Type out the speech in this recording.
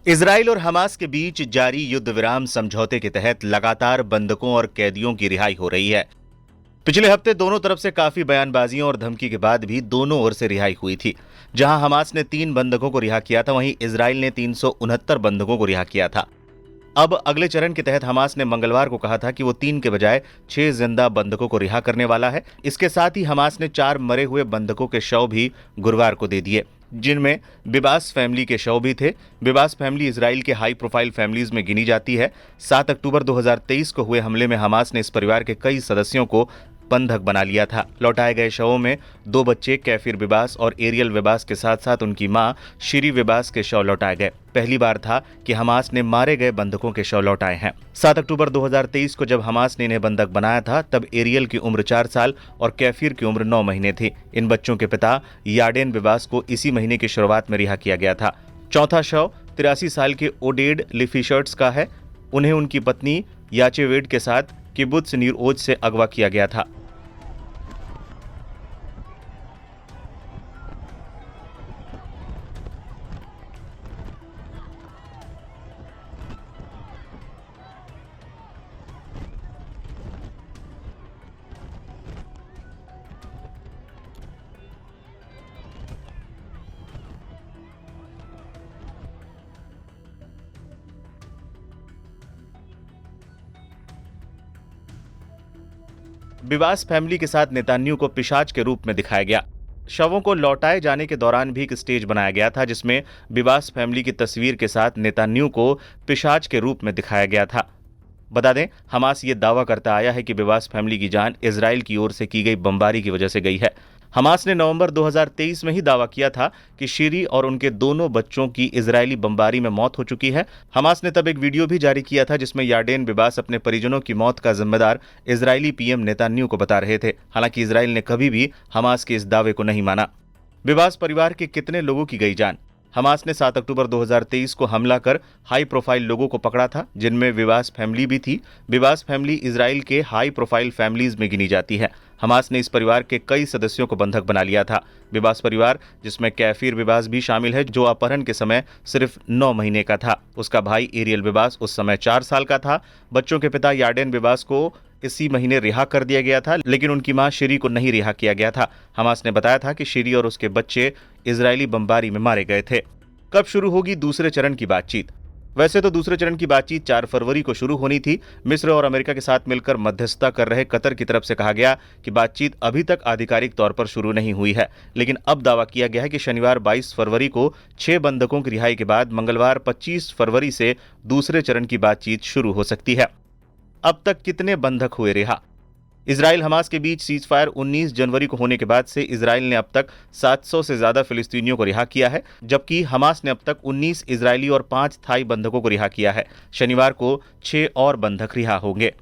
Israel और Hamas के बीच जारी युद्ध विराम समझौते के तहत लगातार बंधकों और कैदियों की रिहाई हो रही है। पिछले हफ्ते दोनों तरफ से काफी बयानबाजियों और धमकी के बाद भी दोनों ओर से रिहाई हुई थी। जहां हमास ने 3 बंधकों को रिहा किया था, वहीं इजराइल ने 369 बंधकों को रिहा किया था। अब अगले चरण के तहत हमास ने मंगलवार को कहा था कि वो 3 के बजाय 6 जिंदा बंधकों को रिहा करने वाला है। इसके साथ ही हमास ने 4 मरे हुए बंधकों के शव भी गुरुवार को दे दिए, जिनमें बिबास फैमिली के शव भी थे। बिबास फैमिली इजराइल के हाई प्रोफाइल फैमिलीज में गिनी जाती है। 7 अक्टूबर 2023 को हुए हमले में हमास ने इस परिवार के कई सदस्यों को बंधक बना लिया था। लौटाए गए शवों में 2 बच्चे कैफिर बिबास और एरियल विबास के साथ साथ उनकी मां शिरी विबास के शव लौटाए गए। पहली बार था कि हमास ने मारे गए बंधकों के शव लौटाए हैं। 7 अक्टूबर 2023 को जब हमास ने इन्हें बंधक बनाया था, तब एरियल की उम्र 4 साल और कैफिर की उम्र 9 महीने थी। इन बच्चों के पिता याडेन बिबास को इसी महीने की शुरुआत में रिहा किया गया था। चौथा शव 83 साल के ओडेड लिफिशर्ट्स का है। उन्हें उनकी पत्नी याचेवेड के साथ किबुत्स नीर ओज से अगवा किया गया था। बिबास फैमिली के साथ नेतान्याहू को पिशाच के रूप में दिखाया गया। शवों को लौटाए जाने के दौरान भी एक स्टेज बनाया गया था, जिसमें बिबास फैमिली की तस्वीर के साथ नेतान्याहू को पिशाच के रूप में दिखाया गया था। बता दें, हमास ये दावा करता आया है कि बिबास फैमिली की जान इजराइल की ओर से की गई बमबारी की वजह से गई है। हमास ने नवंबर 2023 में ही दावा किया था कि शिरी और उनके दोनों बच्चों की इजरायली बमबारी में मौत हो चुकी है। हमास ने तब एक वीडियो भी जारी किया था, जिसमें याडेन बिबास अपने परिजनों की मौत का जिम्मेदार इजरायली पीएम नेतान्याहू को बता रहे थे। हालांकि इजराइल ने कभी भी हमास के इस दावे को नहीं माना। बिबास परिवार के कितने लोगों की गई जान? हमास ने 7 अक्टूबर 2023 को हमला कर हाई प्रोफाइल लोगों को पकड़ा था, जिनमें बिबास फैमिली भी थी। बिबास फैमिली इजराइल के हाई प्रोफाइल फैमिलीज में गिनी जाती है। हमास ने इस परिवार के कई सदस्यों को बंधक बना लिया था। बिबास परिवार, जिसमें कैफिर बिबास भी शामिल है, जो अपहरण के समय सिर्फ 9 महीने का था। उसका भाई एरियल बिबास उस समय 4 साल का था। बच्चों के पिता याडेन बिबास को इसी महीने रिहा कर दिया गया था, लेकिन उनकी मां शिरी को नहीं रिहा किया गया था। हमास ने बताया था कि शिरी और उसके बच्चे इजरायली बमबारी में मारे गए थे। कब शुरू होगी दूसरे चरण की बातचीत? वैसे तो दूसरे चरण की बातचीत 4 फरवरी को शुरू होनी थी। मिस्र और अमेरिका के साथ मिलकर मध्यस्थता कर रहे कतर की तरफ से कहा गया कि बातचीत अभी तक आधिकारिक तौर पर शुरू नहीं हुई है, लेकिन अब दावा किया गया है कि शनिवार 22 फरवरी को 6 बंधकों की रिहाई के बाद मंगलवार 25 फरवरी से दूसरे चरण की बातचीत शुरू हो सकती है। अब तक कितने बंधक हुए रिहा? इजराइल हमास के बीच सीज फायर 19 जनवरी को होने के बाद से इजराइल ने अब तक 700 से ज्यादा फिलिस्तीनियों को रिहा किया है, जबकि हमास ने अब तक 19 इजरायली और 5 थाई बंधकों को रिहा किया है। शनिवार को 6 और बंधक रिहा होंगे।